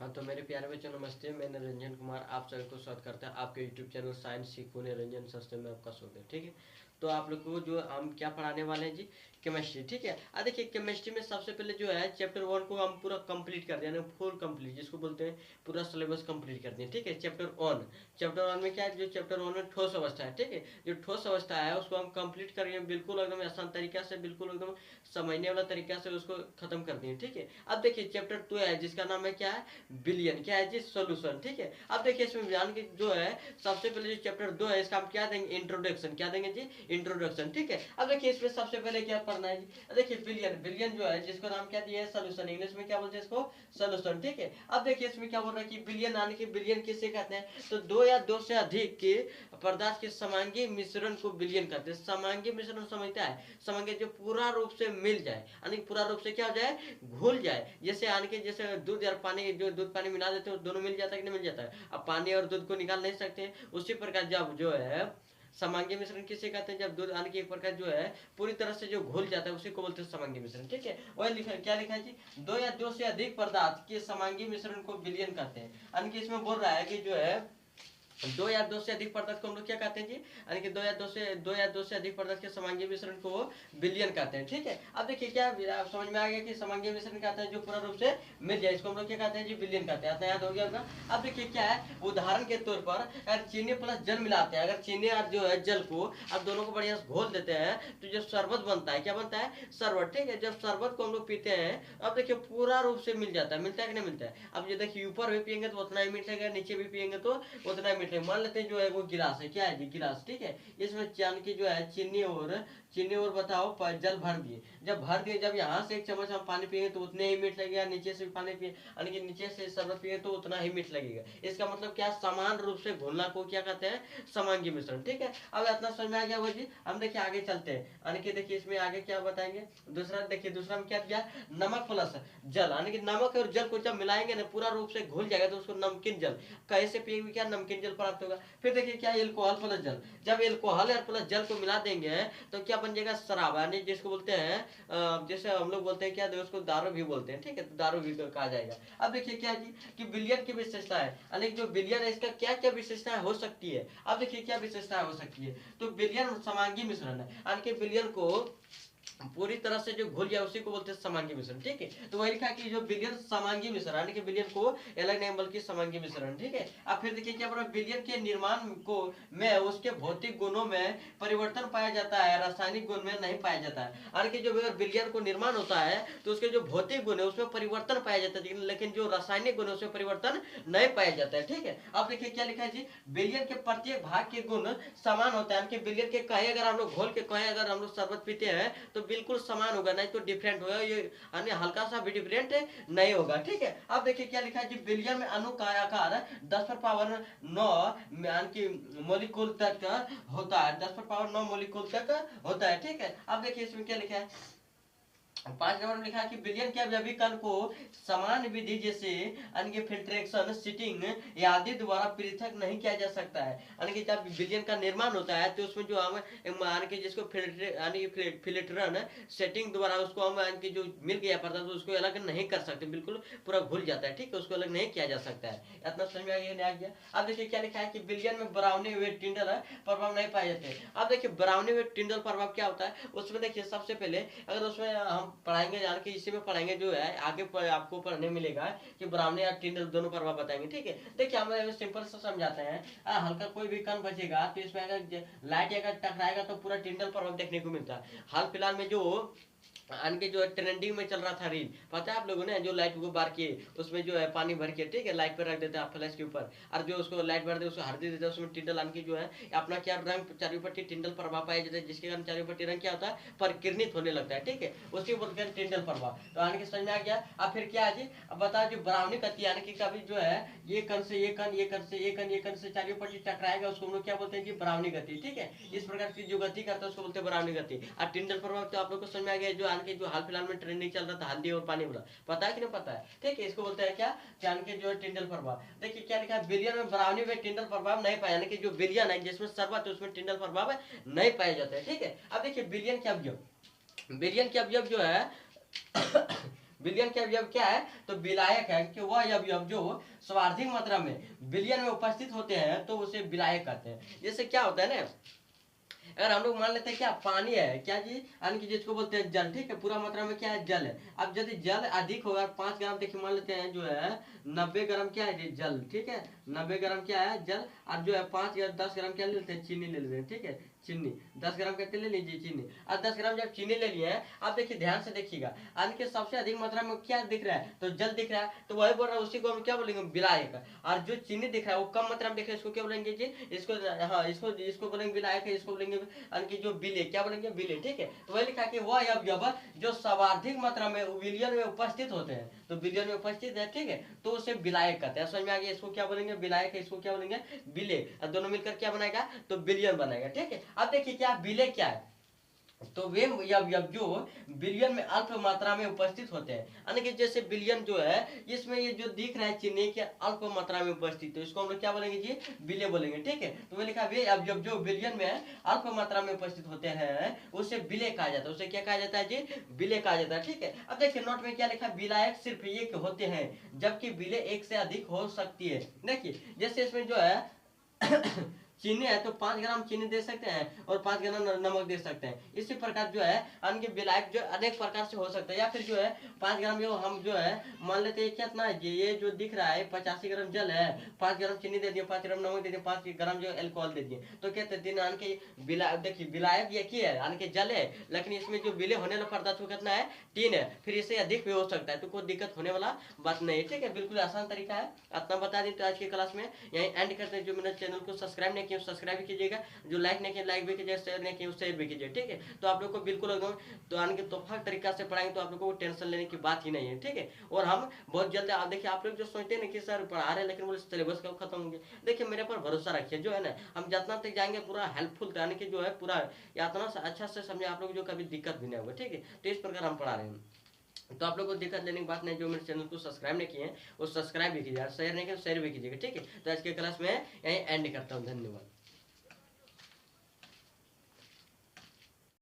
हाँ, तो मेरे प्यारे बच्चों नमस्ते। मैं निरंजन कुमार आप सभी को स्वागत करता है आपके यूट्यूब चैनल साइंस सीखो निरंजन सर में आपका स्वागत है। ठीक है, तो आप लोग को जो हम क्या पढ़ाने वाले हैं जी, केमिस्ट्री। ठीक है, देखिए केमिस्ट्री में सबसे पहले जो है चैप्टर 1 को हम पूरा कंप्लीट कर दिया, यानी फुल कंप्लीट जिसको बोलते हैं, पूरा सिलेबस कंप्लीट कर दिया। ठीक है, चैप्टर 1 में क्या है, जो चैप्टर 1 में ठोस अवस्था है। ठीक है, जो ठोस अवस्था है उसको हम कंप्लीट करेंगे, बिल्कुल एकदम आसान तरीका से, बिल्कुल एकदम समझने वाला तरीका से उसको खत्म कर दिए। ठीक है, अब देखिए चैप्टर 2 है जिसका नाम है क्या है, बिलियन। क्या है जी, सोल्यूशन। ठीक है, अब देखिए इसमें जान के जो है सबसे पहले जो चैप्टर 2 है इसका हम क्या देंगे, इंट्रोडक्शन। क्या देंगे जी, इंट्रोडक्शन। ठीक है, अब देखिए इसमें सबसे पहले क्या पढ़ना है जी, देखिए बिलियन जो है जिसको नाम क्या दिया है, सोल्यूशन। इंग्लिश में क्या बोलते हैं इसको, सोल्यूशन। ठीक है, अब देखिए इसमें क्या बोल रहा है कि बिलियन, आने के बिलियन किसे कहते हैं, तो दो या दो से अधिक के पदार्थ के समांगी मिश्रण को बिलियन कहते हैं। समांगी मिश्रण समझता है, समांगी जो पूरा रूप से मिल जाए, यानी पूरा रूप से क्या हो जाए, घुल जाए। जैसे आने के जैसे दूध और पानी, जो दूध पानी मिला देते हैं दोनों मिल जाता है कि नहीं मिल जाता है, अब पानी और दूध को निकाल नहीं सकते। उसी प्रकार जब जो है समांगी मिश्रण किसे कहते हैं, जब दूध आने के एक प्रकार जो है पूरी तरह से जो घुल जाता है उसी को बोलते हैं समांगी मिश्रण। ठीक है, वही लिखा, क्या लिखा है जी, दो या दो से अधिक पदार्थ के समांगी मिश्रण को बिलियन कहते हैं। यानी कि इसमें बोल रहा है कि जो है दो या दो से अधिक पदार्थ को हम लोग क्या कहते हैं जी, यानी कि दो या दो से अधिक पदार्थ के समांगी मिश्रण को बिलियन कहते हैं। ठीक है, अब देखिए क्या आप समझ में आ गया कि समांगी मिश्रण कहते हैं जो पूरा रूप से मिल जाए, इसको हम लोग क्या कहते हैं जी, बिलियन कहते हैं। याद हो गया होगा। अब देखिए क्या है, उदाहरण के तौर पर अगर चीनी प्लस जल मिलाते हैं, अगर चीनी और जो है जल को अब दोनों को बढ़िया से घोल देते हैं तो जो शरबत बनता है, क्या बनता है, शरबत। ठीक है, जब शरबत को हम लोग पीते हैं अब देखिए पूरा रूप से मिल जाता है, मिलता है कि नहीं मिलता है। अब ये देखिए ऊपर भी पियेंगे तो उतना ही मीठ लगेगा, नीचे भी पियेंगे तो उतना ही मीठ लगेगा। मान लेते हैं जो है वो गिलास है, क्या है जी, गिलास। ठीक है, इसमें चांद की जो है चीनी और बताओ जल भर दिए, जब भर दिए, जब यहाँ से एक चम्मच हम पानी पियेंगे तो उतने ही मीठ लगेगा, नीचे से पानी पिए यानी कि नीचे से शरबत पिए तो उतना ही मीठ लगेगा। इसका मतलब क्या, समान रूप से घुलना को क्या कहते हैं, समांगी मिश्रण। ठीक है, अब इतना समझ में आ गया वो जी। हम देखिए आगे चलते हैं, यानी कि देखिए इसमें आगे क्या बताएंगे, दूसरा देखिए, दूसरा में क्या दिया, नमक प्लस जल, यानी कि नमक और जल को जब मिलाएंगे ना पूरा रूप से घुल जाएगा तो उसको नमकीन जल, कैसे पिएंगे, क्या नमकीन जल प्राप्त होगा। फिर देखिए क्या, एल्कोहल प्लस जल, जब एल्कोहल और प्लस जल को मिला देंगे तो क्या बन जाएगा, शराब, यानी जिसको बोलते हैं जैसे हम लोग बोलते हैं क्या, उसको दारू भी बोलते हैं। ठीक है, तो दारू भी कहा जाएगा। अब देखिए क्या जी, कि बिलियन की विशेषता है, यानी जो बिलियन है इसका क्या क्या विशेषताएं हो सकती है। अब देखिए क्या विशेषताएं हो सकती है, तो बिलियन समांगी मिश्रण है, यानी कि बिलियन को पूरी तरह से जो घुल जाए उसी को बोलते हैं समांगी मिश्रण। ठीक है, तो वही लिखा कि जो बिलियन समांगी मिश्रण, यानी कि बिलियन को अलग नहीं बल्कि समांगी मिश्रण। ठीक है, अब फिर देखिए क्या बोला, बिलियन के निर्माण को में उसके भौतिक गुणों में परिवर्तन पाया जाता है, रासायनिक गुण में नहीं पाया जाता है। यानी कि जो बिलियन को निर्माण होता है तो उसके जो भौतिक गुण है उसमें परिवर्तन पाया जाता है, लेकिन जो रासायनिक गुण है उसमें परिवर्तन नहीं पाया जाता है। ठीक है, अब देखिए क्या लिखा है जी, बिलियन के प्रत्येक भाग के गुण समान होता है, बिलियन के कहे अगर हम लोग घोल के कहे अगर हम लोग शरबत पीते हैं तो बिल्कुल समान होगा, नहीं तो डिफरेंट होगा, ये यानी हल्का सा भी डिफरेंट नहीं होगा। ठीक है, अब देखिए क्या लिखा है जी, बिलियन में अणु का आकार 10⁻9 यानी कि मोलिकुल तक होता है, 10⁻9 मोलिकुल तक होता है। ठीक है, अब देखिए इसमें क्या लिखा है, 5 नंबर में लिखा है कि बिलियन के अवयवी कण को समान विधि जैसे यानी फिल्ट्रेशन, सीटिंग आदि द्वारा पृथक नहीं किया जा सकता है। यानी कि जब बिलियन का निर्माण होता है तो उसमें जो हम यानी कि जिसको फिल्ट्रन सेटिंग द्वारा उसको हम यानी कि जो मिल गया पदार्थ उसको अलग नहीं कर सकते, बिल्कुल पूरा घुल जाता है। ठीक है, उसको अलग नहीं किया जा सकता है। इतना समझ में आ गया। अब देखिए क्या लिखा है कि बिलियन में ब्राउनी हुए टिंडल प्रभाव नहीं पाए जाते। अब देखिए ब्राउनी हुए टिंडल प्रभाव क्या होता है, उसमें देखिए सबसे पहले अगर उसमें हम पढ़ाएंगे, जान के इसी में पढ़ाएंगे, जो है आगे आपको पढ़ने मिलेगा कि ब्राह्मणी और टिंडल दोनों प्रभाव बताएंगे। ठीक है, देखिए हम सिंपल से समझाते हैं, हल्का कोई भी कण बचेगा तो इसमें अगर लाइट अगर टकराएगा तो पूरा टिंडल प्रभाव देखने को मिलता है। हाल फिलहाल में जो के जो ट्रेंडिंग में चल रहा था रील, पता है आप लोगों ने, जो लाइट को बार किए उसमें जो है पानी भर के, ठीक है, लाइट पे रख देते हैं फ्लैश के ऊपर, और जो उसको लाइट भर दे उसको हल्दी देते हैं, उसमें टिंडल आन की जो है अपना क्या रंग चारों पट्टी टिंडल प्रभाव पाया जाता है, जिसके कारण चारों पट्टी रंग क्या होता है, परिकीर्णित होने लगता है। ठीक है, उसके बोलते हैं टिंडल प्रभाव। तो आने की समझ में आ गया। अब फिर क्या है जी, अब बताओ जो ब्राह्मणी गति यानी कि कभी जो है ये कण से ये कण, ये कण से ये कण, ये कण से चारों पट्टी टकराएगा उसको हम लोग क्या बोलते हैं कि ब्राह्मणी गति। ठीक है, इस प्रकार की जो गति करता है उसको बोलते हैं ब्राह्मणी गति। और टिंडल प्रभाव तो आप लोग को समझ में आ गया, जो आने के जो हाल फिलहाल में ट्रेंडिंग चल रहा था हल्दी और पानी वाला, पता है कि नहीं पता है। ठीक है, इसको बोलते हैं क्या, जान के जो है टिंडल प्रभाव। देखिए क्या लिखा है, बिलियन में ब्राह्मणी में टिंडल प्रभाव नहीं पाया, यानी कि जो बिलियन है जिसमें शरबत है उसमें टिंडल प्रभाव नहीं पाया जाता है। ठीक है, अब देखिए बिलियन के अवयव जो है बिलियन के अवयव क्या है, तो विलायक है, कि वह अवयव जो सर्वाधिक मात्रा में बिलियन में उपस्थित होते हैं तो उसे विलायक कहते हैं। जैसे क्या होता है ना, अगर हम लोग मान लेते हैं क्या पानी है क्या जी, यानी कि जिसको बोलते हैं जल, ठीक है, पूरा मात्रा में क्या है, जल है। अब यदि जल अधिक होगा 5 ग्राम, देखिए मान लेते हैं जो है 90 ग्राम क्या है जल, ठीक है, 90 ग्राम क्या है जल। अब जो है 5 या 10 ग्राम क्या ले लेते हैं, चीनी ले लेते हैं, ठीक है, चीनी 10 ग्राम कहते ले लीजिए चीनी। अब 10 ग्राम जब चीनी ले लिए हैं, आप देखिए ध्यान से देखिएगा, यानी कि सबसे अधिक मात्रा में क्या दिख रहा है, तो जल दिख रहा है, तो वही बोल रहा है, उसी को हम क्या बोलेंगे, विलायक। और जो चीनी दिख रहा है वो कम मात्रा में दिख रहा है, इसको क्या बोलेंगे जी, इसको, हाँ इसको इसको बोलेंगे विलायक है, इसको बोलेंगे यानी कि जो बिले, क्या बोलेंगे, बिले, ठीक है। तो वही लिखा कि वह अवयव जो सर्वाधिक मात्रा में विलियन में उपस्थित होते हैं, तो विलियन में उपस्थित है, ठीक है, तो उसे विलायक कहते हैं। समझ में आ गया, इसको क्या बोलेंगे, विलायक है, इसको क्या बोलेंगे, बिले, और दोनों मिलकर क्या बनाएगा, तो बिलियन बनाएगा, ठीक है। अब देखिए क्या बिले क्या है, तो वे अवयव जो बिलियन में अल्प मात्रा में उपस्थित होते हैं, यानी कि जैसे बिलियन जो है इसमें ये जो दिख रहा है चिन्ह के अल्प मात्रा में उपस्थित, तो इसको हम लोग क्या बोलेंगे जी, बिले बोलेंगे, ठीक है। तो वे लिखा वे अवयव जो बिलियन में अल्प मात्रा में उपस्थित होते हैं उसे बिले कहा जाता है, उसे क्या कहा जाता है जी, बिले कहा जाता है, ठीक है। अब देखिए नोट में क्या लिखा, विलायक सिर्फ एक होते हैं जबकि बिले एक से अधिक हो सकती है। देखिए जैसे इसमें जो है चीनी है तो 5 ग्राम चीनी दे सकते हैं और 5 ग्राम नमक दे सकते हैं। इसी प्रकार जो है अन्य विलायक जो अनेक प्रकार से हो सकता है, या फिर जो है 5 ग्राम जो हम जो है मान लेते हैं कितना है, ये जो दिख रहा है 85 ग्राम जल है, 5 ग्राम चीनी दे दिए, 5 ग्राम नमक दे दिए, 5 ग्राम जो अल्कोहल दे दिए, तो कहते हैं यानी कि विलायक, देखिए विलायक ये की है यानी कि जल है, लेकिन इसमें जो विलय होने वाला पदार्थ वो कितना है, 3 है, फिर इससे अधिक भी हो सकता है, तो कोई दिक्कत होने वाला बात नहीं है, ठीक है, बिल्कुल आसान तरीका है। इतना बता दें तो आज की क्लास में यही एंड करते हैं। जो मेरे चैनल को सब्सक्राइब नहीं किया सब्सक्राइब भी कीजिएगा, जो लाइक नहीं किया लाइक भी कीजिए, शेयर नहीं किया शेयर भी कीजिए, ठीक है। तो आप लोग को बिल्कुल एकदम तो आने के तोहफा तरीका से पढ़ाएंगे, तो आप लोग को टेंशन लेने की बात ही नहीं है, ठीक है। और हम बहुत जल्द, आप देखिए आप लोग जो सोचते हैं कि सर पढ़ा रहे हैं लेकिन वो सिलेबस कब खत्म होंगे, देखिए मेरे पर भरोसा रखिए, जो है ना हम जितना तक जाएंगे पूरा हेल्पफुल यानी कि जो है पूरा इतना अच्छा से समझे आप लोग, जो कभी दिक्कत भी नहीं होगा, ठीक है। तो इस प्रकार हम पढ़ा रहे हैं, तो आप लोग को दिक्कत लेने की बात नहीं। जो मेरे चैनल को सब्सक्राइब नहीं किए हैं वो सब्सक्राइब भी कीजिए, शेयर नहीं किए शेयर भी कीजिएगा, ठीक है। तो आज के क्लास में यहीं एंड करता हूँ, धन्यवाद।